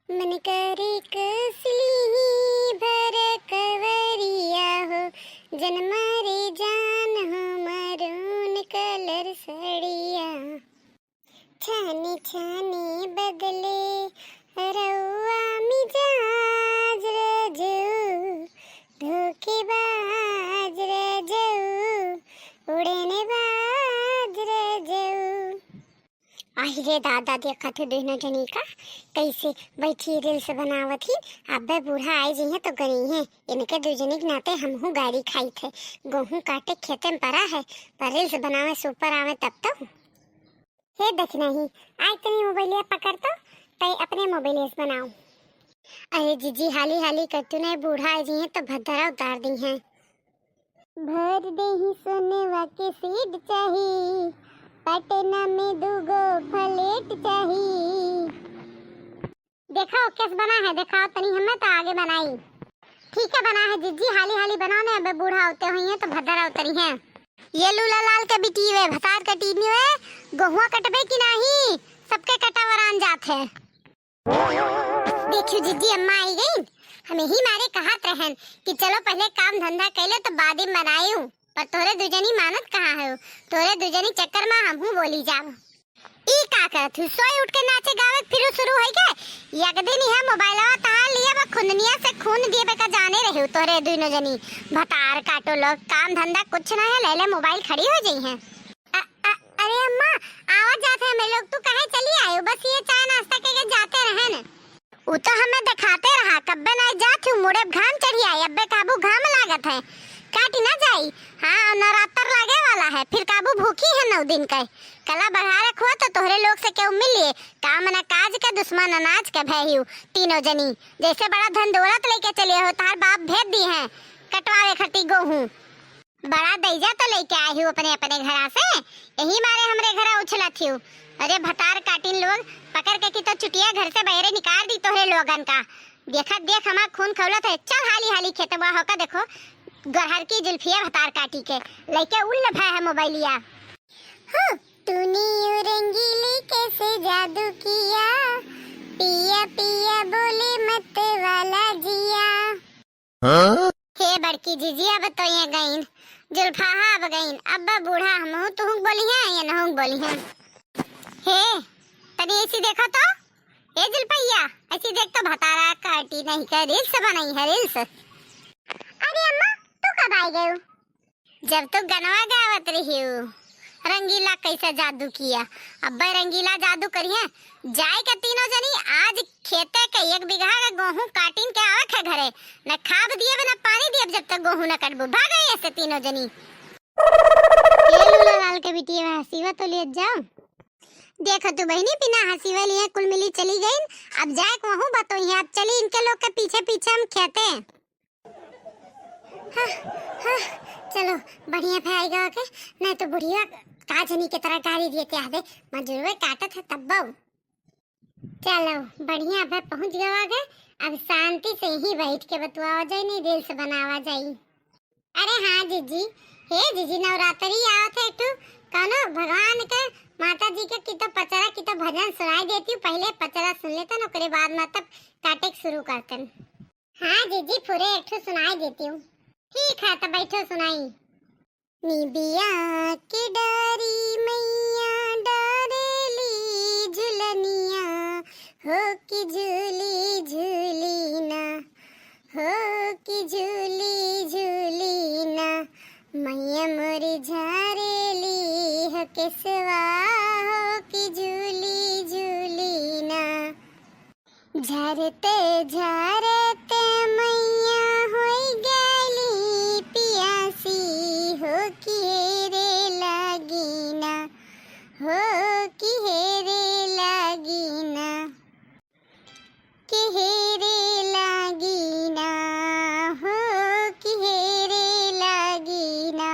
मन करे कसली भर कवरिया हो, जन्मा रे जान हो मरून कलर सड़िया। छानी छानी बदले रउआ मिजाज रजू, धोखेबाज रजू, उड़ने बाज रजू। अरे दादा देखा थे दोनों जनी का कैसे बैठी रील्स बनावत ही। अबे बूढ़ा आए जी है तो गई है, इनके दो जनी के नाते हमहू गाड़ी खाई थे। गेहूं काटे खेते में पड़ा है, पर रील्स बनावे सुपर आवे तब तो। हे देखना ही आज तनी मोबाइल पकड़ तो तय अपने मोबाइल से बनाओ। अरे जीजी हाली हाली करतू नहीं, बूढ़ा आए जी है तो भद्रा उतार दी है। भर दे ही सोने के सीट चाहिए, पटना में दूगो फ्लैट चाहिए। देखो कैसे बना है, दिखाओ तनी हमें तो आगे बनाई। ठीक है बना है जीजी, हाली हाली बनाओ ने, अबे बूढ़ा होते हुई है तो भद्रा उतरी है। ये लूला लाल के बिटी वे भसार कटी नहीं वे, गहुआ कटबे की नहीं, सबके कटावरान जात है। देखियो जीजी अम्मा आई गई, हमें ही मारे कहत रहन कि चलो पहले काम धंधा कैले तो बाद में बनायूं, पर तोरे दुजनी मानत कहाँ है। तोरे दुजनी चक्कर में हमहू बोली जाव। ई का करत हूँ, सोई उठ के नाचे गावे फिर शुरू होई के एक दिन है मोबाइलवा तार लिया बा, खुंदनिया से खून दिए बेका जाने रहे हो तोरे दोनों जनी भतार काटो लोग। काम धंधा कुछ ना है, ले ले मोबाइल खड़ी हो गई है। अरे अम्मा आवाज जाते हैं मैं लोग, तू कहे चली आयो, बस ये चाय नाश्ता के जाते रहे न। उ तो हमें दिखाते रहा, कब्बे ना जात हूँ, मुड़े घाम चढ़ी आई, अब्बे काबू घाम लागत है, काटी ना जाई। हाँ नवरात्र लागे वाला है, फिर काबू भूखी है 9 दिन का। कला बढ़ा रखो तो तोहरे लोग से क्यों मिलिए, काम न काज के दुश्मन अनाज के भय तीनों जनी। जैसे बड़ा धन दौलत लेके चले हो, तार बाप भेज दी है कटवावे खटी गेहूं। बड़ा दैजा तो लेके आई हूँ अपने अपने घरा से, यही मारे हमरे घरा उछला थी। अरे भतार काटिन लोग पकड़ के की तो चुटिया घर से बहरे निकाल दी तोहरे लोगन का। देखा देख हमार खून खौलत है, चल हाली हाली खेतवा होका देखो गहर की जुल्फिया भतार काटी के लेके उल्ल भय है मोबाइलिया। हाँ तूने रंगीली कैसे जादू किया, पिया पिया बोले मत वाला जिया। हाँ? हे बड़की जीजी अब तो ये गईन जुल्फा अब गईन, अब बूढ़ा हमहू तू बोली है या नहू बोली है। हे तनी ऐसी देखो तो, ए जुल्फैया ऐसी देख तो भतारा काटी नहीं कर रील्स बनाई है रील्स। अरे अम्मा तू कब आई गई? जब तू गनवा गावत रही हो, रंगीला कैसे जादू किया। अब रंगीला जादू करिए जाए के तीनों जनी आज खेते के 1 बीघा का गेहूं काटिन के आवत है घरे, न खाद दिए न पानी दिए जब तक गेहूं न कटबू। भाग गई ऐसे तीनों जनी। ये लूला लाल के बिटिया हसीवा तो ले जाओ। देखो तू बहनी बिना हंसी वाली है कुल मिली चली गई, अब जाए वहू बतो है, अब चली इनके लोग के पीछे पीछे हम खेते हैं। हाँ, हाँ, चलो बढ़िया फैएगा के, नहीं तो बुढ़िया काजनी की तरह गाड़ी दिए थे आधे मजूर काटत है तब। चलो बढ़िया पे पहुंच गए, अब शांति से ही बैठ के बतुआ जाए, नहीं दिल से बनावा जाए। अरे हाँ जीजी, हे जीजी नवरात्रि आवत है तू कनो भगवान के माता जी के कितो पचरा कितो भजन सुनाई देती हूँ, पहले पचरा सुन लेते न ओकरे बाद मतलब काटे शुरू करते। हाँ जीजी पूरे एक ठो सुनाई देती हूँ। ठीक है तो बैठो सुनाई। निबिया के डारी मैया डारेली झुलनिया, हो कि झूली झूली ना, हो कि झूली झूली ना, मैया मोरी झारेली हो केसवा, हो कि झूली झूली ना। झरते झरते मैया होई गली पियासी, हो कि हेरे लगी ना, हो कि हेरे लगी ना, कि हेरे लगी ना, हो कि हेरे लगी ना।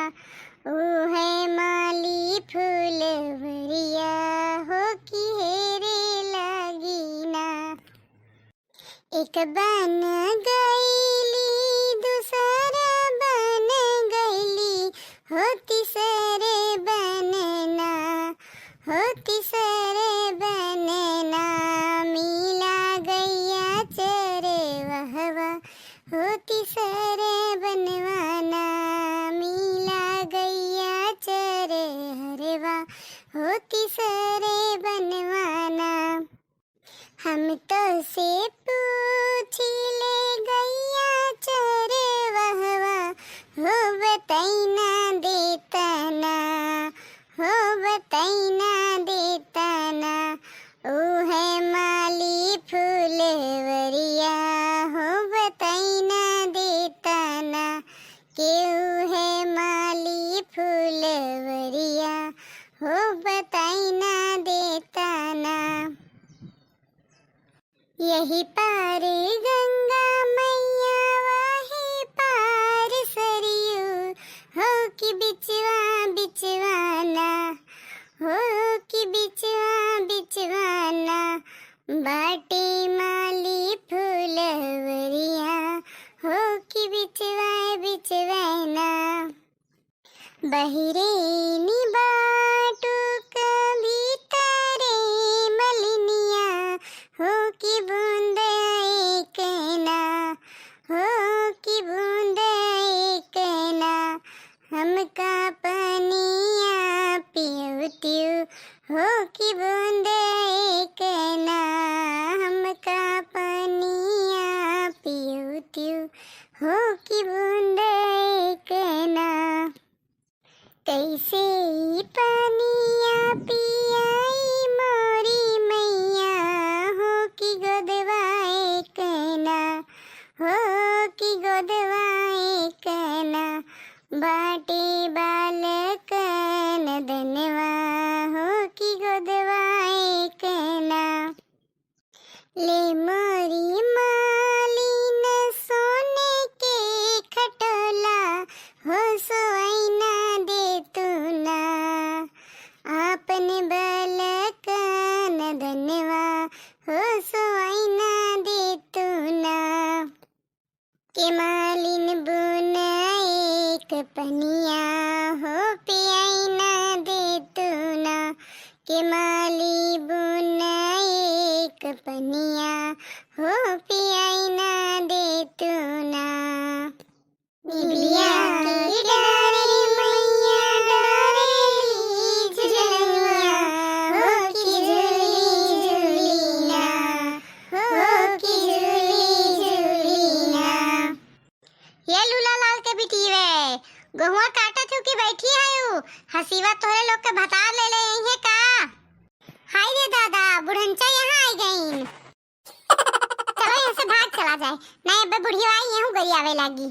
ओ है माली फूलवरिया, हो कि हेरे लगी ना। एक बन गईली दूसरा बन गईली, हो तीसरे बनना, हो तीसरे बनना। मिला गैया होती सरे बनवाना मिला गैया चरे हरवा होती सरे बनवाना हम तो से पूछी ले गैया चरे वहवा हो बताइना देता ना हो बताइना देता ना ओ है माली फूलवरिया हो बताइना देता ना क्यों है माली फूलवरिया हो बताइना देता ना यही पार गंगा मैया वही पार सरयू हो कि बिचवा बिचवाना हो कि बिचवा बिचवाना बाटे माली फूलवरिया हो कि बिचवा बिचवाना बहिरे बाटू कभी तारे मलिनिया हो कि बूंद एक ना हो कि बूंद एक ना हमका पनिया पियुतियु हो कि बूंद एक ना हमका पनिया पियुतियु हो कि बूंद एक ना कैसे पनिया पियाई मोरी मैया हो कि गोदवा एक ना हो कि गोदवा एक ना बाटे बालक नदनवा हो कि गोदवा एक ना ले मोरी मालिन सोने के खटोला हो सोइना दे तू ना आपन बालक नदनवा हो सोइना दे तू ना के मालिन बुना एक पनिया हो पियाइना दे तू ना के माली बुना एक पनिया हो पियाइना दे तू ना निबिया की डारी मैया डारेली झुलनिया हो कि झूली झूलीना हो कि झूली झूलीना ये लूला लाल के बिटी वे गहुआ काटा थू की बैठी आयु हसीवा तोरे लोग के भता ले ले यही का हाय रे दादा बुढ़ंचा यहाँ आई गईन चलो यहाँ से भाग चला जाए नहीं बे बुढ़िया आई यहाँ गरियावे लागी